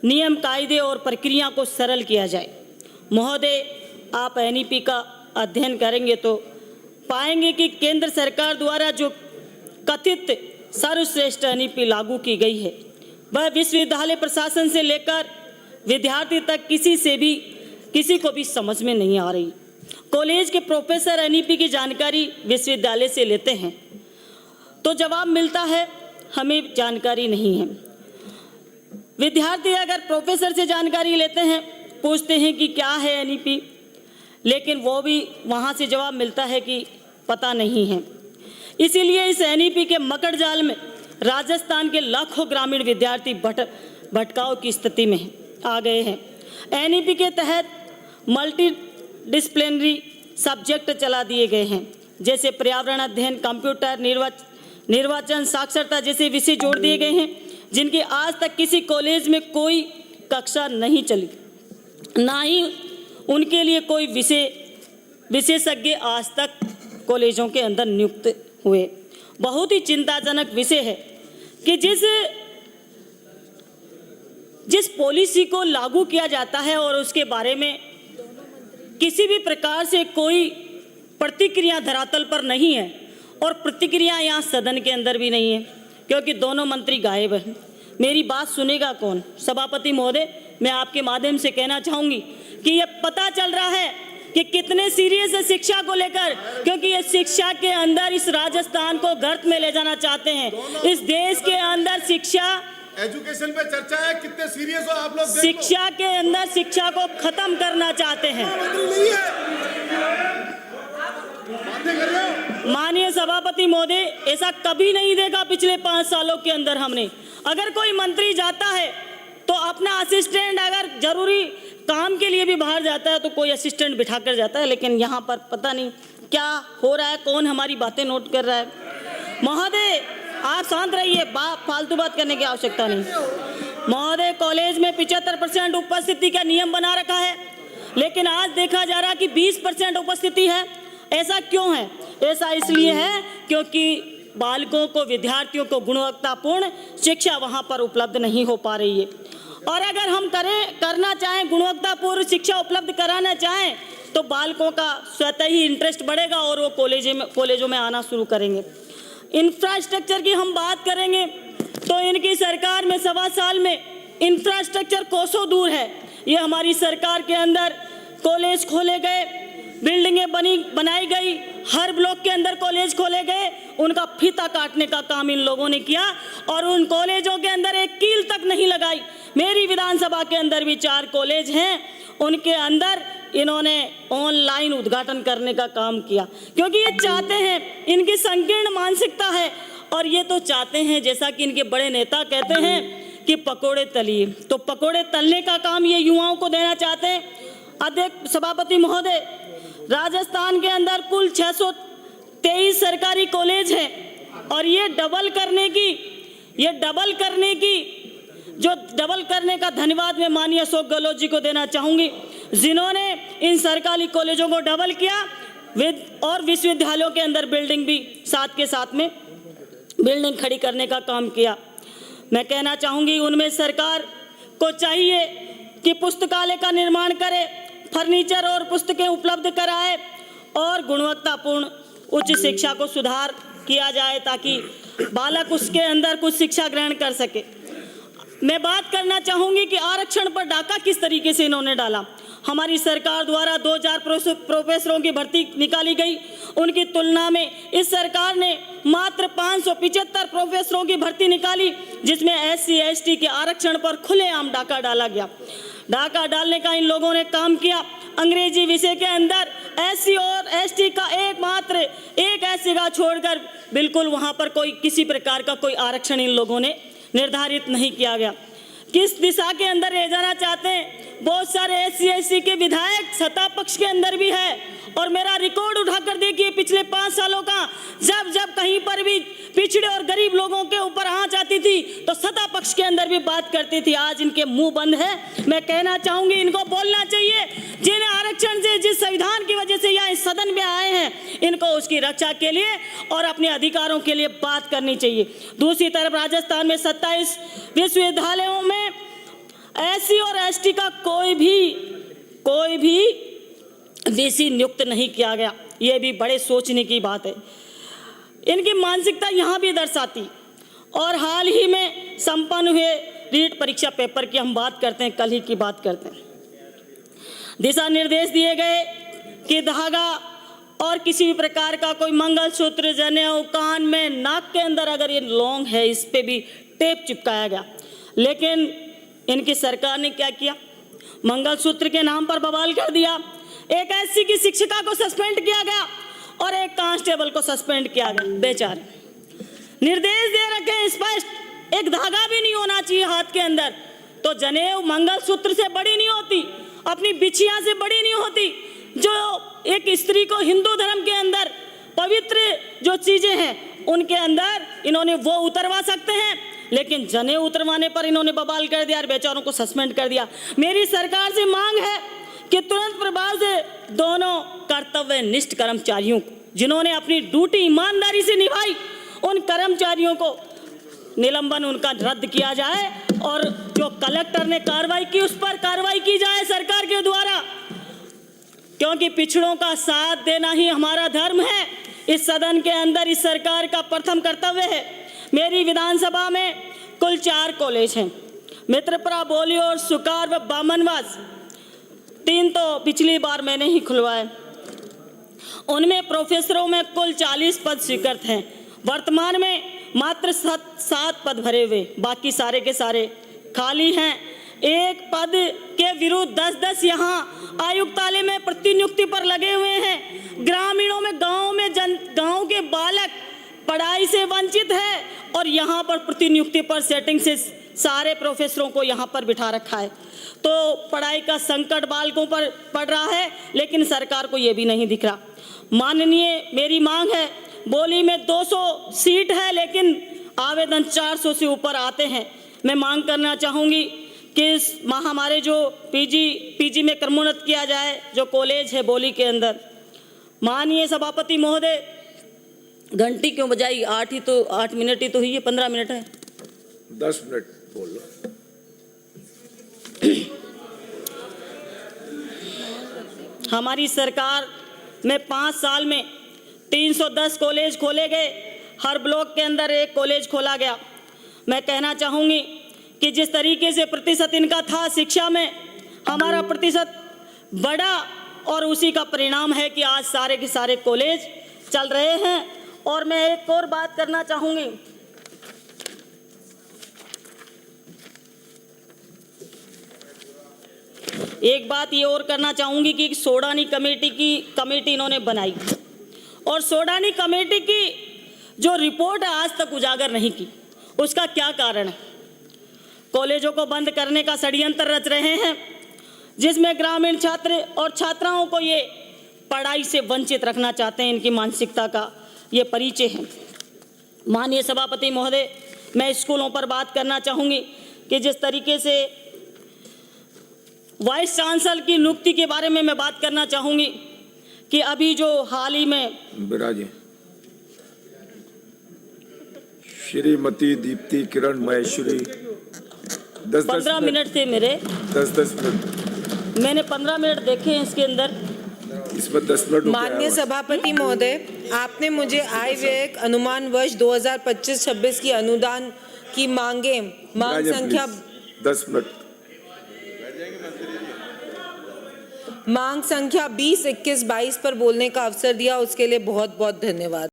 नियम कायदे और प्रक्रिया को सरल किया जाए। महोदय, आप एनईपी का अध्ययन करेंगे तो पाएंगे कि केंद्र सरकार द्वारा जो कथित सर्वश्रेष्ठ एनईपी लागू की गई है वह विश्वविद्यालय प्रशासन से लेकर विद्यार्थी तक किसी को भी समझ में नहीं आ रही। कॉलेज के प्रोफेसर एनईपी की जानकारी विश्वविद्यालय से लेते हैं तो जवाब मिलता है हमें जानकारी नहीं है। विद्यार्थी अगर प्रोफेसर से जानकारी लेते हैं, पूछते हैं कि क्या है एनईपी, लेकिन वो भी वहाँ से जवाब मिलता है कि पता नहीं है। इसीलिए इस एनईपी के मकड़ जाल में राजस्थान के लाखों ग्रामीण विद्यार्थी भटकाव की स्थिति में आ गए हैं। एनईपी के तहत मल्टी डिसिप्लिनरी सब्जेक्ट चला दिए गए हैं, जैसे पर्यावरण अध्ययन, कंप्यूटर, निर्वाचन, साक्षरता जैसे विषय जोड़ दिए गए हैं, जिनकी आज तक किसी कॉलेज में कोई कक्षा नहीं चली, ना ही उनके लिए कोई विशेषज्ञ आज तक कॉलेजों के अंदर नियुक्त हुए। बहुत ही चिंताजनक विषय है कि जिस पॉलिसी को लागू किया जाता है और उसके बारे में किसी भी प्रकार से कोई प्रतिक्रिया धरातल पर नहीं है, और प्रतिक्रिया यहाँ सदन के अंदर भी नहीं है, क्योंकि दोनों मंत्री गायब हैं। मेरी बात सुनेगा कौन? सभापति महोदय, मैं आपके माध्यम से कहना चाहूँगी कि ये पता चल रहा है कि कितने सीरियस है शिक्षा को लेकर, क्योंकि ये शिक्षा के अंदर इस राजस्थान को गर्त में ले जाना चाहते हैं। इस देश के अंदर शिक्षा, एजुकेशन पे चर्चा है, कितने सीरियस हो आप लोग? शिक्षा के अंदर शिक्षा को खत्म करना चाहते हैं। माननीय सभापति महोदय, ऐसा कभी नहीं देखा पिछले 5 सालों के अंदर हमने। अगर कोई मंत्री जाता है तो अपना असिस्टेंट, अगर जरूरी काम के लिए भी बाहर जाता है तो कोई असिस्टेंट बिठा कर जाता है, लेकिन यहाँ पर पता नहीं क्या हो रहा है, कौन हमारी बातें नोट कर रहा है। महोदय, आप शांत रहिए, फालतू बात करने की आवश्यकता नहीं। महोदय, कॉलेज में 75% उपस्थिति का नियम बना रखा है, लेकिन आज देखा जा रहा है कि 20% उपस्थिति है। ऐसा क्यों है? ऐसा इसलिए है क्योंकि बालकों को, विद्यार्थियों को गुणवत्तापूर्ण शिक्षा वहाँ पर उपलब्ध नहीं हो पा रही है। और अगर हम करना चाहें, गुणवत्तापूर्ण शिक्षा उपलब्ध कराना चाहें, तो बालकों का स्वतः ही इंटरेस्ट बढ़ेगा और वो कॉलेजों में आना शुरू करेंगे। इंफ्रास्ट्रक्चर की हम बात करेंगे तो इनकी सरकार में 1.25 साल में इंफ्रास्ट्रक्चर कोसों दूर है। ये हमारी सरकार के अंदर कॉलेज खोले गए, बिल्डिंगें बनाई गई, हर ब्लॉक के अंदर कॉलेज खोले गए, उनका फीता काटने का काम इन लोगों ने किया और उन कॉलेजों के अंदर एक कील तक नहीं लगाई। मेरी विधानसभा के अंदर भी 4 कॉलेज हैं, उनके अंदर इन्होंने ऑनलाइन उद्घाटन करने का काम किया, क्योंकि ये चाहते हैं, इनकी संकीर्ण मानसिकता है और ये तो चाहते हैं, जैसा कि इनके बड़े नेता कहते हैं कि पकोड़े तलिए, तो पकोड़े तलने का काम ये युवाओं को देना चाहते हैं। अध्यक्ष सभापति महोदय, राजस्थान के अंदर कुल 623 सरकारी कॉलेज हैं और ये डबल करने का धन्यवाद मैं माननीय अशोक गहलोत जी को देना चाहूँगी, जिन्होंने इन सरकारी कॉलेजों को डबल किया और विश्वविद्यालयों के अंदर बिल्डिंग भी साथ के साथ में बिल्डिंग खड़ी करने का काम किया। मैं कहना चाहूँगी उनमें सरकार को चाहिए कि पुस्तकालय का निर्माण करे, फर्नीचर और पुस्तकें उपलब्ध कराए और गुणवत्तापूर्ण उच्च शिक्षा को सुधार किया जाए ताकि बालक उसके अंदर कुछ शिक्षा ग्रहण कर सके। मैं बात करना चाहूँगी कि आरक्षण पर डाका किस तरीके से इन्होंने डाला। हमारी सरकार द्वारा 2000 प्रोफेसरों की भर्ती निकाली गई, उनकी तुलना में इस सरकार ने मात्र 575 प्रोफेसरों की भर्ती निकाली, जिसमें SC ST के आरक्षण पर खुलेआम डाका डाला गया। डाका डालने का इन लोगों ने काम किया। अंग्रेजी विषय के अंदर SC और ST का एक ऐसी जगह छोड़कर बिल्कुल वहाँ पर कोई किसी प्रकार का कोई आरक्षण इन लोगों ने निर्धारित नहीं किया गया। किस दिशा के अंदर ले जाना चाहते हैं? बहुत सारे SC ST के विधायक सत्ता पक्ष के अंदर भी है और मेरा रिकॉर्ड उठाकर देखिए पिछले 5 सालों का, जब कहीं पर भी पिछड़े और गरीब लोगों के ऊपर आंच आती थी तो सत्ता पक्ष के अंदर भी बात करती थी। आज इनके मुंह बंद है। मैं कहना चाहूंगी इनको बोलना चाहिए, जिन्हें आरक्षण से, जिस संविधान की वजह से यहाँ इस सदन में आए हैं, इनको उसकी रक्षा के लिए और अपने अधिकारों के लिए बात करनी चाहिए। दूसरी तरफ राजस्थान में 27 विश्वविद्यालयों में SC और ST का कोई भी VC नियुक्त नहीं किया गया। ये भी बड़े सोचने की बात है। इनकी मानसिकता यहाँ भी दर्शाती। और हाल ही में संपन्न हुए रीट परीक्षा पेपर की हम बात करते हैं, कल ही की बात करते हैं। दिशा निर्देश दिए गए कि धागा और किसी भी प्रकार का कोई मंगलसूत्र, जनेऊ, कान में, नाक के अंदर अगर ये लौंग है, इस पे भी टेप चिपकाया गया। लेकिन इनकी सरकार ने क्या किया? मंगलसूत्र के नाम पर बवाल कर दिया। एक SC की शिक्षिका को सस्पेंड किया गया और एक कांस्टेबल को सस्पेंड किया गया। बेचारे निर्देश दे रखे स्पष्ट, एक धागा भी नहीं होना चाहिए हाथ के अंदर। तो जनेऊ मंगलसूत्र से बड़ी नहीं होती, अपनी बिछिया से बड़ी नहीं होती। जो एक स्त्री को हिंदू धर्म के अंदर पवित्र जो चीजें हैं उनके अंदर इन्होंने वो उतरवा सकते हैं, लेकिन जनेऊ उतरवाने पर इन्होंने बवाल कर दिया और बेचारों को सस्पेंड कर दिया। मेरी सरकार से मांग है कि तुरंत प्रभाव से दोनों कर्तव्यनिष्ठ कर्मचारियों को, जिन्होंने अपनी ड्यूटी ईमानदारी से निभाई, उन कर्मचारियों को निलंबन उनका रद्द किया जाए और जो कलेक्टर ने कार्रवाई की उस पर कार्रवाई की जाए सरकार के द्वारा, क्योंकि पिछड़ों का साथ देना ही हमारा धर्म है। इस सदन के अंदर इस सरकार का प्रथम कर्तव्य है। मेरी विधानसभा में कुल 4 कॉलेज हैं, मित्रपुरा, बोली और सुकार व बामनवास। 3 तो पिछली बार मैंने ही खुलवाए। उनमें प्रोफेसरों में कुल 40 पद स्वीकृत हैं। वर्तमान में मात्र 7 पद भरे हुए, बाकी सारे के सारे खाली हैं। एक पद के विरुद्ध 10-10 यहाँ आयुक्तालय में प्रतिनियुक्ति पर लगे हुए हैं। ग्रामीणों में, गांव के बालक पढ़ाई से वंचित है और यहाँ पर प्रतिनियुक्ति पर सेटिंग से सारे प्रोफेसरों को यहाँ पर बिठा रखा है। तो पढ़ाई का संकट बालकों पर पड़ रहा है, लेकिन सरकार को ये भी नहीं दिख रहा। माननीय, मेरी मांग है, बोली में 200 सीट है लेकिन आवेदन 400 से ऊपर आते हैं। मैं मांग करना चाहूँगी कि इस हमारे जो पीजी में क्रमोन्नत किया जाए, जो कॉलेज है बोली के अंदर। माननीय सभापति महोदय, घंटी क्यों बजाई? 8 मिनट ही तो हुई है, 15 मिनट है। 10 मिनट बोल लो। हमारी सरकार में 5 साल में 310 कॉलेज खोले गए, हर ब्लॉक के अंदर एक कॉलेज खोला गया। मैं कहना चाहूँगी कि जिस तरीके से प्रतिशत इनका था शिक्षा में, हमारा प्रतिशत बढ़ा और उसी का परिणाम है कि आज सारे के सारे कॉलेज चल रहे हैं। और मैं एक और बात करना चाहूँगी, एक बात ये और करना चाहूँगी कि सोडानी कमेटी इन्होंने बनाई और सोडानी कमेटी की जो रिपोर्ट है आज तक उजागर नहीं की। उसका क्या कारण है? कॉलेजों को बंद करने का षड्यंत्र रच रहे हैं, जिसमें ग्रामीण छात्र और छात्राओं को ये पढ़ाई से वंचित रखना चाहते हैं। इनकी मानसिकता का ये परिचय है। माननीय सभापति महोदय, मैं स्कूलों पर बात करना चाहूँगी कि जिस तरीके से वाइस चांसलर की नियुक्ति के बारे में मैं बात करना चाहूँगी कि अभी जो हाल ही में बिराजे श्रीमती दीप्ति किरण महेश्वरी 15 मिनट थे मेरे, 10 मिनट मैंने 15 मिनट देखे हैं इसके अंदर। इसमें 10 मिनट। माननीय सभापति महोदय, आपने मुझे आय व्यय अनुमान वर्ष 2025-26 की अनुदान की मांग संख्या 10 मिनट मांग संख्या 20, 21, 22 पर बोलने का अवसर दिया, उसके लिए बहुत बहुत धन्यवाद।